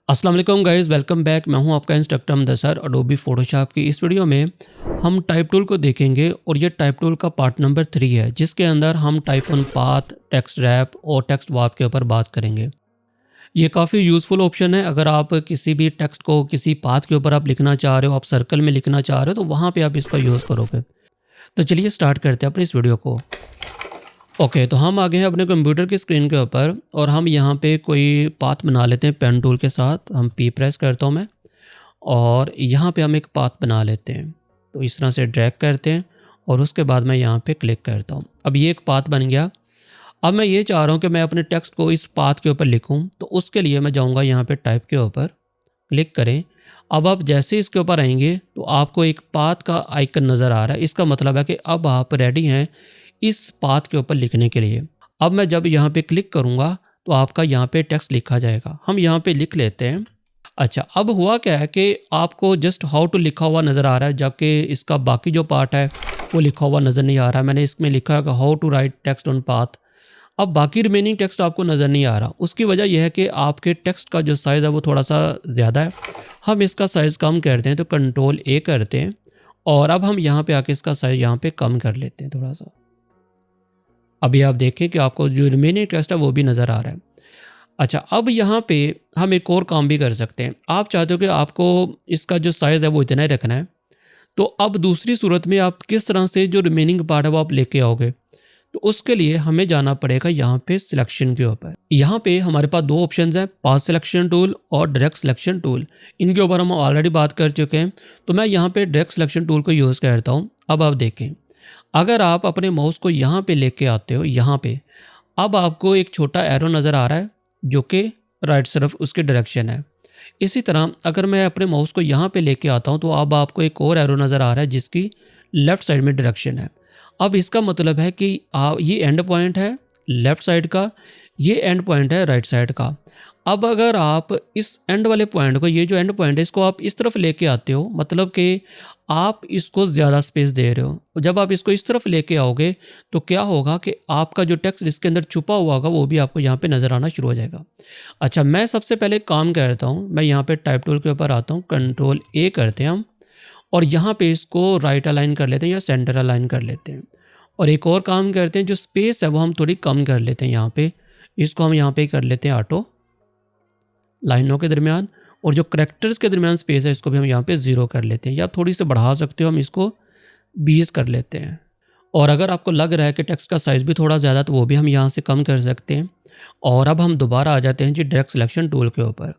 अस्सलाम वालेकुम guys, welcome back. मैं हूं आपका इंस्ट्रक्टर अमदसर। एडोबी फोटोशॉप की इस वीडियो में हम टाइप टूल को देखेंगे और ये टाइप टूल का पार्ट नंबर 3 है, जिसके अंदर हम type on path, text rap और टेक्स्ट वार्प के ऊपर बात करेंगे। ये काफ़ी यूज़फुल ऑप्शन है। अगर आप किसी भी टेक्स्ट को किसी पाथ के ऊपर आप लिखना चाह रहे हो, आप सर्कल में लिखना चाह रहे हो, तो वहाँ पे आप इसका यूज़ करोगे। तो चलिए स्टार्ट करते हैं अपनी इस वीडियो को। ओके, तो हम आ गए हैं अपने कंप्यूटर की स्क्रीन के ऊपर और हम यहाँ पे कोई पाथ बना लेते हैं पेन टूल के साथ। हम पी प्रेस करता हूँ मैं और यहाँ पे हम एक पाथ बना लेते हैं। तो इस तरह से ड्रैग करते हैं और उसके बाद मैं यहाँ पे क्लिक करता हूँ। अब ये एक पाथ बन गया। अब मैं ये चाह रहा हूँ कि मैं अपने टेक्स्ट को इस पाथ के ऊपर लिखूँ, तो उसके लिए मैं जाऊँगा यहाँ पे टाइप के ऊपर, क्लिक करें। अब आप जैसे ही इसके ऊपर आएंगे तो आपको एक पाथ का आइकन नज़र आ रहा है। इसका मतलब है कि अब आप रेडी हैं इस पाथ के ऊपर लिखने के लिए। अब मैं जब यहाँ पे क्लिक करूँगा तो आपका यहाँ पे टेक्स्ट लिखा जाएगा। हम यहाँ पे लिख लेते हैं। अच्छा, अब हुआ क्या है कि आपको जस्ट हाउ टू लिखा हुआ नज़र आ रहा है, जबकि इसका बाकी जो पार्ट है वो लिखा हुआ नज़र नहीं आ रहा है। मैंने इसमें लिखा है how to write text on path. अब बाकी रिमेनिंग टेक्स्ट आपको नज़र नहीं आ रहा। उसकी वजह यह है कि आपके टेक्स्ट का जो साइज़ है वो थोड़ा सा ज़्यादा है। हम इसका साइज़ कम करते हैं, तो कंट्रोल ए करते हैं और अब हम यहाँ पे आके इसका साइज़ यहाँ पे कम कर लेते हैं थोड़ा सा। अभी आप देखें कि आपको जो रिमेनिंग टेक्स्ट है वो भी नज़र आ रहा है। अच्छा, अब यहाँ पे हम एक और काम भी कर सकते हैं। आप चाहते हो कि आपको इसका जो साइज़ है वो इतना ही रखना है, तो अब दूसरी सूरत में आप किस तरह से जो रिमेनिंग पार्ट है वो आप लेके आओगे, तो उसके लिए हमें जाना पड़ेगा यहाँ पे सिलेक्शन के ऊपर। यहाँ पे हमारे पास दो ऑप्शंस हैं, पाथ सिलेक्शन टूल और डायरेक्ट सिलेक्शन टूल। इनके ऊपर हम ऑलरेडी बात कर चुके हैं, तो मैं यहाँ पे डायरेक्ट सिलेक्शन टूल को यूज़ करता हूँ। अब आप देखें, अगर आप अपने माउस को यहाँ पे लेके आते हो, यहाँ पे अब आपको एक छोटा एरो नज़र आ रहा है जो कि राइट तरफ उसकी डायरेक्शन है। इसी तरह अगर मैं अपने माउस को यहाँ पे लेके आता हूँ तो अब आपको एक और एरो नज़र आ रहा है जिसकी लेफ़्ट साइड में डायरेक्शन है। अब इसका मतलब है कि ये एंड पॉइंट है लेफ़्ट साइड का, ये एंड पॉइंट है राइट साइड का। अब अगर आप इस एंड वाले पॉइंट को, ये जो एंड पॉइंट है, इसको आप इस तरफ लेके आते हो, मतलब कि आप इसको ज़्यादा स्पेस दे रहे हो। जब आप इसको इस तरफ लेके आओगे तो क्या होगा कि आपका जो टेक्स्ट इसके अंदर छुपा हुआ होगा वो भी आपको यहाँ पे नज़र आना शुरू हो जाएगा। अच्छा, मैं सबसे पहले काम करता हूँ, मैं यहाँ पे टाइप टूल के ऊपर आता हूँ, कंट्रोल ए करते हैं हम और यहाँ पे इसको राइट अलाइन कर लेते हैं या सेंटर अलाइन कर लेते हैं। और एक और काम करते हैं, जो स्पेस है वो हम थोड़ी कम कर लेते हैं। यहाँ पे इसको हम यहाँ पे कर लेते हैं ऑटो, लाइनों के दरमियान, और जो करेक्टर्स के दरमियान स्पेस है इसको भी हम यहाँ पे 0 कर लेते हैं, या थोड़ी सी बढ़ा सकते हो, हम इसको 20 कर लेते हैं। और अगर आपको लग रहा है कि टेक्स्ट का साइज़ भी थोड़ा ज़्यादा, तो वो भी हम यहाँ से कम कर सकते हैं। और अब हम दोबारा आ जाते हैं जी डायरेक्ट सिलेक्शन टूल के ऊपर।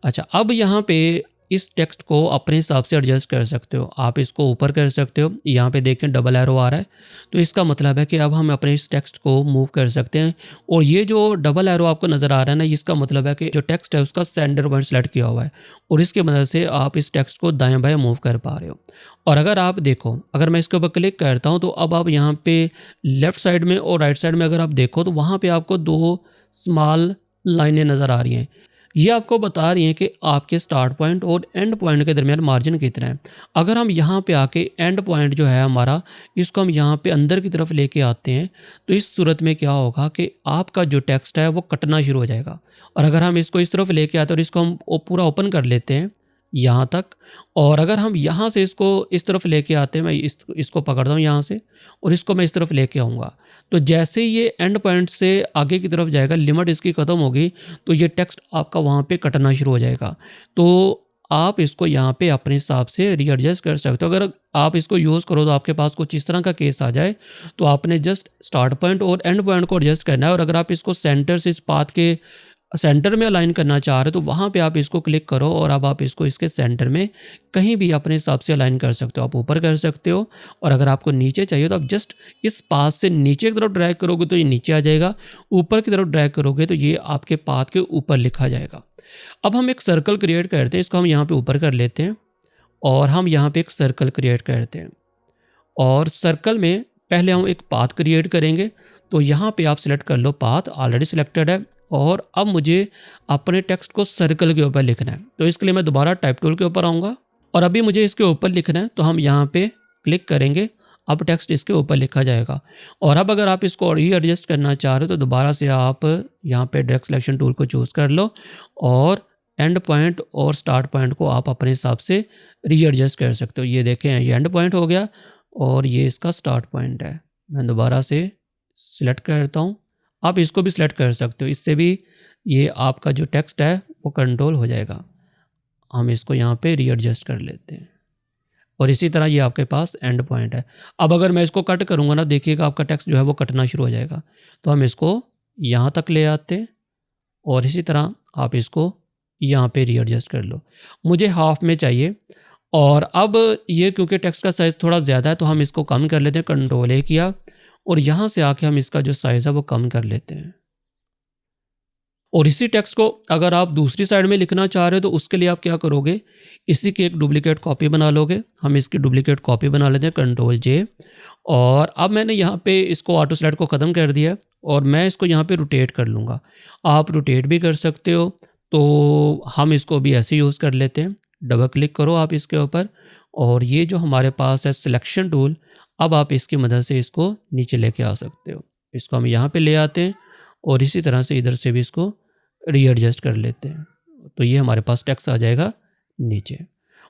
अच्छा, अब यहाँ पे इस टेक्स्ट को अपने हिसाब से एडजस्ट कर सकते हो। आप इसको ऊपर कर सकते हो, यहाँ पे देखें डबल एरो आ रहा है, तो इसका मतलब है कि अब हम अपने इस टेक्स्ट को मूव कर सकते हैं। और ये जो डबल एरो आपको नज़र आ रहा है ना, इसका मतलब है कि जो टेक्स्ट है उसका सेंटर पॉइंट सेलेक्ट किया हुआ है और इसके मदद से आप इस टेक्स्ट को दाएँ बाएँ मूव कर पा रहे हो। और अगर आप देखो, अगर मैं इसके ऊपर क्लिक करता हूँ तो अब आप यहाँ पे लेफ़्ट साइड में और राइट साइड में अगर आप देखो तो वहाँ पे आपको दो स्मॉल लाइनें नज़र आ रही हैं। ये आपको बता रही हैं कि आपके स्टार्ट पॉइंट और एंड पॉइंट के दरमियान मार्जिन कितना है। अगर हम यहाँ पे आके एंड पॉइंट जो है हमारा, इसको हम यहाँ पे अंदर की तरफ लेके आते हैं, तो इस सूरत में क्या होगा कि आपका जो टेक्स्ट है वो कटना शुरू हो जाएगा। और अगर हम इसको इस तरफ लेके आते हैं और इसको हम पूरा ओपन कर लेते हैं यहाँ तक, और अगर हम यहाँ से इसको इस तरफ लेके आते हैं, मैं इसको पकड़ता हूँ यहाँ से और इसको मैं इस तरफ लेके आऊँगा, तो जैसे ही ये एंड पॉइंट से आगे की तरफ जाएगा, लिमिट इसकी ख़त्म होगी, तो ये टेक्स्ट आपका वहाँ पे कटना शुरू हो जाएगा। तो आप इसको यहाँ पे अपने हिसाब से रीएडजस्ट कर सकते हो। अगर आप इसको यूज़ करो तो आपके पास कुछ इस तरह का केस आ जाए, तो आपने जस्ट स्टार्ट पॉइंट और एंड पॉइंट को एडजस्ट करना है। और अगर आप इसको सेंटर से इस पाथ के सेंटर में अलाइन करना चाह रहे हो तो वहाँ पे आप इसको क्लिक करो और अब आप इसको इसके सेंटर में कहीं भी अपने हिसाब से अलाइन कर सकते हो। आप ऊपर कर सकते हो, और अगर आपको नीचे चाहिए तो आप जस्ट इस पाथ से नीचे की तरफ ड्रैग करोगे तो ये नीचे आ जाएगा, ऊपर की तरफ ड्रैग करोगे तो ये आपके पाथ के ऊपर लिखा जाएगा। अब हम एक सर्कल क्रिएट करते हैं, इसको हम यहाँ पे ऊपर कर लेते हैं और हम यहाँ पे एक सर्कल क्रिएट करते हैं। और सर्कल में पहले हम एक पाथ क्रिएट करेंगे, तो यहाँ पे आप सिलेक्ट कर लो, पाथ ऑलरेडी सिलेक्टेड है। और अब मुझे अपने टेक्स्ट को सर्कल के ऊपर लिखना है, तो इसके लिए मैं दोबारा टाइप टूल के ऊपर आऊँगा और अभी मुझे इसके ऊपर लिखना है, तो हम यहाँ पे क्लिक करेंगे, अब टेक्स्ट इसके ऊपर लिखा जाएगा। और अब अगर आप इसको और एडजस्ट करना चाह रहे हो तो दोबारा से आप यहाँ पे डायरेक्ट सिलेक्शन टूल को चूज़ कर लो और एंड पॉइंट और स्टार्ट पॉइंट को आप अपने हिसाब से रीएडजस्ट कर सकते हो। ये देखें, ये एंड पॉइंट हो गया और ये इसका स्टार्ट पॉइंट है। मैं दोबारा से सिलेक्ट करता हूँ, आप इसको भी सिलेक्ट कर सकते हो, इससे भी ये आपका जो टेक्स्ट है वो कंट्रोल हो जाएगा। हम इसको यहाँ पे रीएडजस्ट कर लेते हैं और इसी तरह ये आपके पास एंड पॉइंट है। अब अगर मैं इसको कट करूँगा ना, देखिएगा आपका टेक्स्ट जो है वो कटना शुरू हो जाएगा। तो हम इसको यहाँ तक ले आते हैं और इसी तरह आप इसको यहाँ पे रीएडजस्ट कर लो। मुझे हाफ में चाहिए और अब ये क्योंकि टेक्स्ट का साइज़ थोड़ा ज़्यादा है तो हम इसको कम कर लेते हैं। कंट्रोल ए किया और यहाँ से आके हम इसका जो साइज़ है वो कम कर लेते हैं। और इसी टेक्स्ट को अगर आप दूसरी साइड में लिखना चाह रहे हो तो उसके लिए आप क्या करोगे, इसी की एक डुप्लीकेट कॉपी बना लोगे। हम इसकी डुप्लीकेट कॉपी बना लेते हैं, कंट्रोल जे। और अब मैंने यहाँ पे इसको ऑटो सेलेक्ट को ख़त्म कर दिया और मैं इसको यहाँ पे रोटेट कर लूँगा। आप रोटेट भी कर सकते हो, तो हम इसको भी ऐसे यूज़ कर लेते हैं। डबल क्लिक करो आप इसके ऊपर और ये जो हमारे पास है सिलेक्शन टूल, अब आप इसकी मदद से इसको नीचे लेके आ सकते हो। इसको हम यहाँ पे ले आते हैं और इसी तरह से इधर से भी इसको रीएडजस्ट कर लेते हैं, तो ये हमारे पास टेक्स्ट आ जाएगा नीचे।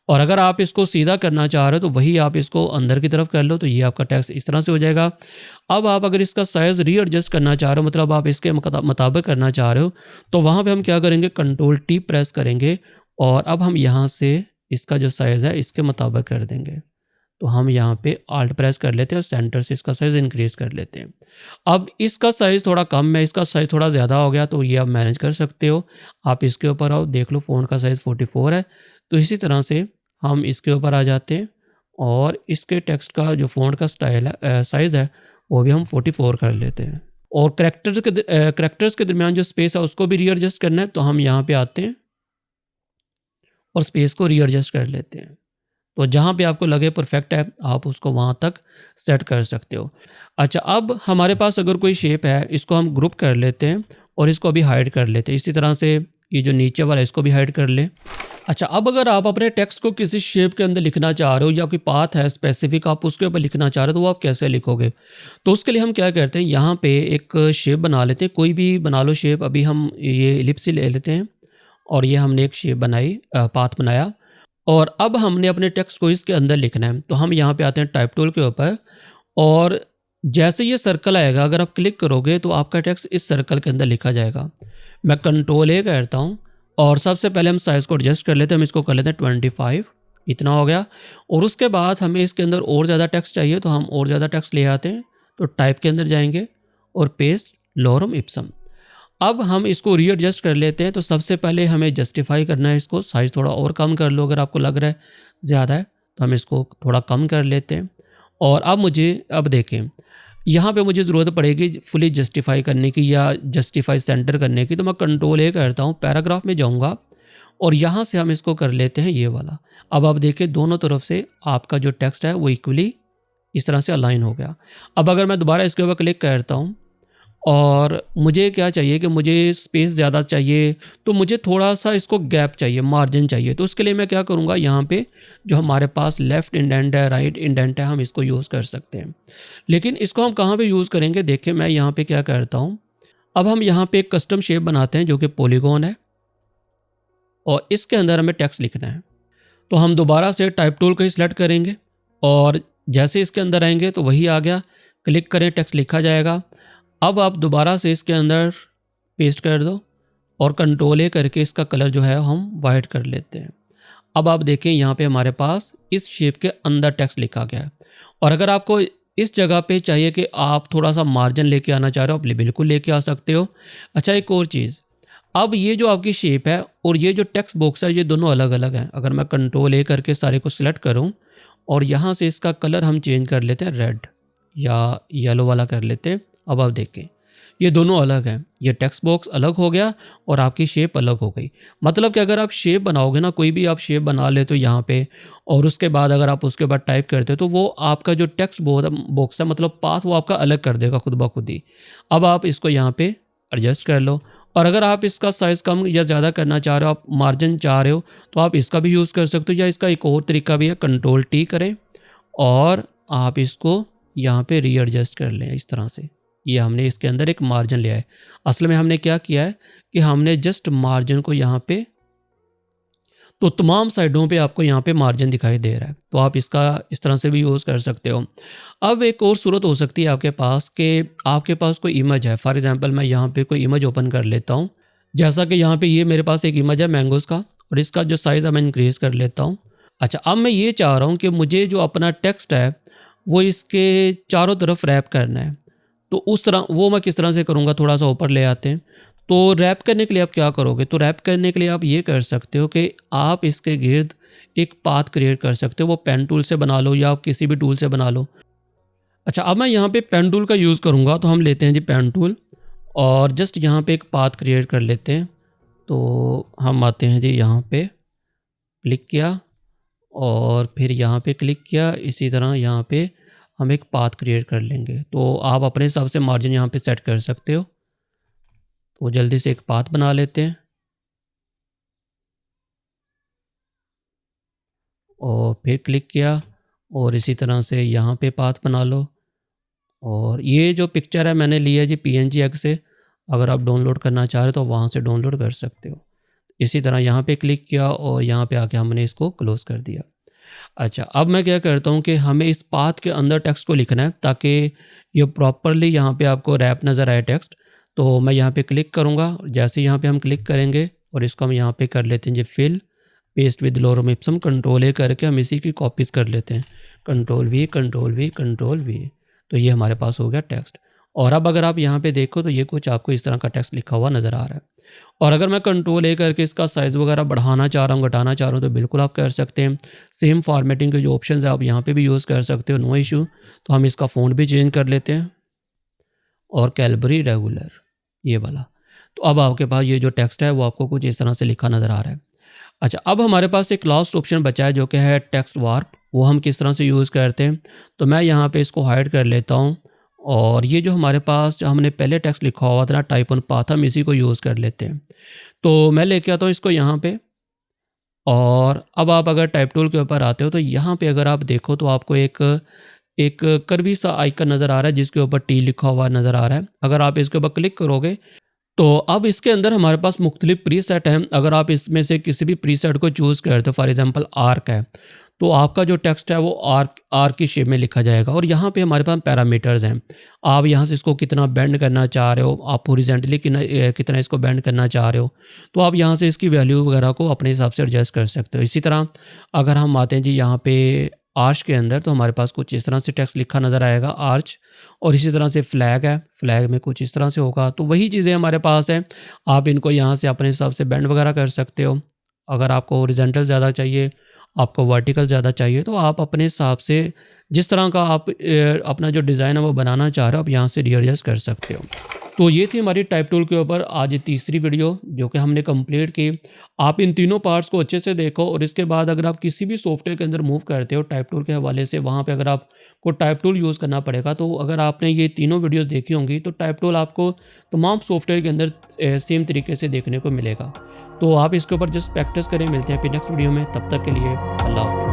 और अगर आप इसको सीधा करना चाह रहे हो तो वही आप इसको अंदर की तरफ कर लो, तो ये आपका टेक्स्ट इस तरह से हो जाएगा। अब आप अगर इसका साइज़ रीएडजस्ट करना चाह रहे हो, मतलब आप इसके मुताबिक करना चाह रहे हो, तो वहाँ पे हम क्या करेंगे, कंट्रोल टी प्रेस करेंगे और अब हम यहाँ से इसका जो साइज़ है इसके मुताबिक कर देंगे। तो हम यहाँ पे आल्ट प्रेस कर लेते हैं और सेंटर से इसका साइज़ इंक्रीज़ कर लेते हैं। अब इसका साइज़ थोड़ा कम है, इसका साइज़ थोड़ा ज़्यादा हो गया, तो ये आप मैनेज कर सकते हो। आप इसके ऊपर आओ, देख लो फ़ॉन्ट का साइज़ 44 है। तो इसी तरह से हम इसके ऊपर आ जाते हैं और इसके टेक्स्ट का जो फ़ॉन्ट का स्टाइल है साइज़ है वो भी हम 44 कर लेते हैं। और करैक्टर्स के दरमियान जो स्पेस है उसको भी रीएडजस्ट करना है, तो हम यहाँ पे आते हैं और स्पेस को रीएडजस्ट कर लेते हैं। तो जहाँ पे आपको लगे परफेक्ट है आप उसको वहाँ तक सेट कर सकते हो। अच्छा, अब हमारे पास अगर कोई शेप है, इसको हम ग्रुप कर लेते हैं और इसको भी हाइड कर लेते हैं। इसी तरह से ये जो नीचे वाला है इसको भी हाइड कर लें। अच्छा, अब अगर आप अपने टेक्स्ट को किसी शेप के अंदर लिखना चाह रहे हो या कोई पाथ है स्पेसिफिक आप उसके ऊपर लिखना चाह रहे हो, तो वो आप कैसे लिखोगे? तो उसके लिए हम क्या करते हैं, यहाँ पे एक शेप बना लेते हैं, कोई भी बना लो शेप। अभी हम ये इलिप्स ही ले लेते हैं और ये हमने एक शेप बनाई, पाथ बनाया और अब हमने अपने टेक्स्ट को इसके अंदर लिखना है। तो हम यहाँ पे आते हैं टाइप टूल के ऊपर और जैसे ये सर्कल आएगा, अगर आप क्लिक करोगे तो आपका टेक्स्ट इस सर्कल के अंदर लिखा जाएगा। मैं कंट्रोल ए करता हूँ और सबसे पहले हम साइज़ को एडजस्ट कर लेते हैं। हम इसको कर लेते हैं 25, इतना हो गया। और उसके बाद हमें इसके अंदर और ज़्यादा टेक्स्ट चाहिए तो हम और ज़्यादा टेक्स्ट ले आते हैं। तो टाइप के अंदर जाएंगे और पेस्ट लोरम इप्सम। अब हम इसको रीएडजस्ट कर लेते हैं। तो सबसे पहले हमें जस्टिफाई करना है, इसको साइज़ थोड़ा और कम कर लो। अगर आपको लग रहा है ज़्यादा है तो हम इसको थोड़ा कम कर लेते हैं। और अब देखें, यहाँ पे मुझे ज़रूरत पड़ेगी फुली जस्टिफाई करने की या जस्टिफाई सेंटर करने की। तो मैं कंट्रोल ए करता हूँ, पैराग्राफ में जाऊँगा और यहाँ से हम इसको कर लेते हैं ये वाला। अब आप देखें दोनों तरफ से आपका जो टेक्स्ट है वो इक्वली इस तरह से अलाइन हो गया। अब अगर मैं दोबारा इसके ऊपर क्लिक करता हूँ और मुझे क्या चाहिए कि मुझे स्पेस ज़्यादा चाहिए, तो मुझे थोड़ा सा इसको गैप चाहिए, मार्जिन चाहिए। तो उसके लिए मैं क्या करूँगा, यहाँ पे जो हमारे पास लेफ़्ट इंडेंट है, राइट इंडेंट है, हम इसको यूज़ कर सकते हैं। लेकिन इसको हम कहाँ पे यूज़ करेंगे, देखिए मैं यहाँ पे क्या करता हूँ। अब हम यहाँ पे एक कस्टम शेप बनाते हैं जो कि पॉलीगॉन है और इसके अंदर हमें टेक्स्ट लिखना है। तो हम दोबारा से टाइप टूल को ही सिलेक्ट करेंगे और जैसे इसके अंदर आएंगे तो वही आ गया, क्लिक करें, टेक्स्ट लिखा जाएगा। अब आप दोबारा से इसके अंदर पेस्ट कर दो और कंट्रोल ए करके इसका कलर जो है हम वाइट कर लेते हैं। अब आप देखें यहाँ पे हमारे पास इस शेप के अंदर टेक्स्ट लिखा गया है। और अगर आपको इस जगह पे चाहिए कि आप थोड़ा सा मार्जिन लेके आना चाह रहे हो, आप बिल्कुल लेके आ सकते हो। अच्छा, एक और चीज़, अब ये जो आपकी शेप है और ये जो टेक्स्ट बॉक्स है ये दोनों अलग अलग हैं। अगर मैं कंट्रोल ए करके सारे को सिलेक्ट करूँ और यहाँ से इसका कलर हम चेंज कर लेते हैं, रेड या येलो वाला कर लेते हैं। अब आप देखें ये दोनों अलग हैं, ये टेक्स्ट बॉक्स अलग हो गया और आपकी शेप अलग हो गई। मतलब कि अगर आप शेप बनाओगे ना, कोई भी आप शेप बना ले तो यहाँ पे, और उसके बाद अगर आप उसके बाद टाइप करते हो तो वो आपका जो टेक्स्ट बॉक्स है, मतलब पाथ, वो आपका अलग कर देगा खुद ब खुद ही। अब आप इसको यहाँ पे एडजस्ट कर लो और अगर आप इसका साइज़ कम या ज़्यादा करना चाह रहे हो, आप मार्जिन चाह रहे हो, तो आप इसका भी यूज़ कर सकते हो। या इसका एक और तरीका भी है, कंट्रोल टी करें और आप इसको यहाँ पे रीएडजस्ट कर लें इस तरह से। ये हमने इसके अंदर एक मार्जिन लिया है। असल में हमने क्या किया है कि हमने जस्ट मार्जिन को यहाँ पे तो तमाम साइडों पे आपको यहाँ पे मार्जिन दिखाई दे रहा है। तो आप इसका इस तरह से भी यूज़ कर सकते हो। अब एक और सूरत हो सकती है आपके पास कि आपके पास कोई इमेज है। फॉर एग्जांपल मैं यहाँ पे कोई इमेज ओपन कर लेता हूँ। जैसा कि यहाँ पे ये मेरे पास एक इमेज है मैंगोज़ का, और इसका जो साइज़ है मैं इंक्रीज़ कर लेता हूँ। अच्छा, अब मैं ये चाह रहा हूँ कि मुझे जो अपना टेक्स्ट है वो इसके चारों तरफ रैप करना है। तो उस तरह वो मैं किस तरह से करूँगा, थोड़ा सा ऊपर ले आते हैं। तो रैप करने के लिए आप क्या करोगे, तो रैप करने के लिए आप ये कर सकते हो कि आप इसके गिर्द एक पाथ क्रिएट कर सकते हो। वो पेन टूल से बना लो या आप किसी भी टूल से बना लो। अच्छा, अब मैं यहाँ पे पेन टूल का यूज़ करूँगा, तो हम लेते हैं जी पेन टूल और जस्ट यहाँ पे एक पाथ क्रिएट कर लेते हैं। तो हम आते हैं जी यहाँ पे, क्लिक किया और फिर यहाँ पे क्लिक किया। इसी तरह यहाँ पे हम एक पाथ क्रिएट कर लेंगे। तो आप अपने हिसाब से मार्जिन यहाँ पे सेट कर सकते हो। तो जल्दी से एक पाथ बना लेते हैं और फिर क्लिक किया और इसी तरह से यहाँ पे पाथ बना लो। और ये जो पिक्चर है मैंने लिया है जी PNG से। अगर आप डाउनलोड करना चाह रहे हो तो वहाँ से डाउनलोड कर सकते हो। इसी तरह यहाँ पे क्लिक किया और यहाँ पे आके हमने इसको क्लोज़ कर दिया। अच्छा, अब मैं क्या करता हूँ कि हमें इस पाथ के अंदर टेक्स्ट को लिखना है ताकि ये प्रॉपरली यहाँ पे आपको रैप नज़र आए टेक्स्ट। तो मैं यहाँ पे क्लिक करूँगा। जैसे यहाँ पे हम क्लिक करेंगे और इसको हम यहाँ पे कर लेते हैं जी fill paste with lorem ipsum, control A करके हम इसी की कॉपीज़ कर लेते हैं। Control V, control V, control V। तो ये हमारे पास हो गया टेक्स्ट। और अब अगर आप यहाँ पे देखो तो ये कुछ आपको इस तरह का टेक्स्ट लिखा हुआ नज़र आ रहा है। और अगर मैं कंट्रोल A करके इसका साइज़ वगैरह बढ़ाना चाह रहा हूँ, घटाना चाह रहा हूँ, तो बिल्कुल आप कर सकते हैं। सेम फॉर्मेटिंग के जो ऑप्शंस है आप यहाँ पे भी यूज़ कर सकते हो, नो इशू। तो हम इसका फ़ॉन्ट भी चेंज कर लेते हैं और कैलबरी रेगुलर ये वाला। तो अब आपके पास ये जो टेक्स्ट है वो आपको कुछ इस तरह से लिखा नज़र आ रहा है। अच्छा, अब हमारे पास एक लास्ट ऑप्शन बचा है जो कि है टेक्स्ट वार्प। वो हम किस तरह से यूज़ करते हैं, तो मैं यहाँ पे इसको हाइड कर लेता हूँ। और ये जो हमारे पास जो हमने पहले टेक्स्ट लिखा हुआ था ना, टाइप ऑन पाथ, हम इसी को यूज़ कर लेते हैं। तो मैं लेके आता हूँ इसको यहाँ पे। और अब आप अगर टाइप टूल के ऊपर आते हो तो यहाँ पे अगर आप देखो तो आपको एक कर्वी सा आइकन नज़र आ रहा है जिसके ऊपर T लिखा हुआ नज़र आ रहा है। अगर आप इसके ऊपर क्लिक करोगे तो अब इसके अंदर हमारे पास मुख्तलिफ प्रीसेट हैं। अगर आप इसमें से किसी भी प्रीसेट को चूज़ करते हो, फॉर एग्जांपल आर्क है, तो आपका जो टेक्स्ट है वो आर्क की शेप में लिखा जाएगा। और यहाँ पे हमारे पास पैरामीटर्स हैं। आप यहाँ से इसको कितना बेंड करना चाह रहे हो, आप हॉरिजॉन्टली कितना इसको बेंड करना चाह रहे हो, तो आप यहाँ से इसकी वैल्यू वगैरह को अपने हिसाब से एडजस्ट कर सकते हो। इसी तरह अगर हम आते हैं जी यहाँ पे आर्च के अंदर, तो हमारे पास कुछ इस तरह से टेक्स्ट लिखा नज़र आएगा आर्च। और इसी तरह से फ्लैग है, फ्लैग में कुछ इस तरह से होगा। तो वही चीज़ें हमारे पास हैं। आप इनको यहाँ से अपने हिसाब से बेंड वगैरह कर सकते हो। अगर आपको हॉरिजॉन्टल ज़्यादा चाहिए, आपको वर्टिकल ज़्यादा चाहिए, तो आप अपने हिसाब से जिस तरह का आप अपना जो डिज़ाइन है वो बनाना चाह रहे हो, आप यहाँ से रीएडजस्ट कर सकते हो। तो ये थी हमारी टाइप टूल के ऊपर आज तीसरी वीडियो जो कि हमने कंप्लीट की। आप इन तीनों पार्ट्स को अच्छे से देखो और इसके बाद अगर आप किसी भी सॉफ्टवेयर के अंदर मूव करते हो टाइप टूल के हवाले से, वहाँ पे अगर आपको टाइप टूल यूज़ करना पड़ेगा। तो अगर आपने ये तीनों वीडियोस देखी होंगी तो टाइप टूल आपको तमाम सॉफ्टवेयर के अंदर सेम तरीके से देखने को मिलेगा। तो आप इसके ऊपर जस्ट प्रैक्टिस करें। मिलते हैं फिर नेक्स्ट वीडियो में, तब तक के लिए अल्लाह हाफ़िज़।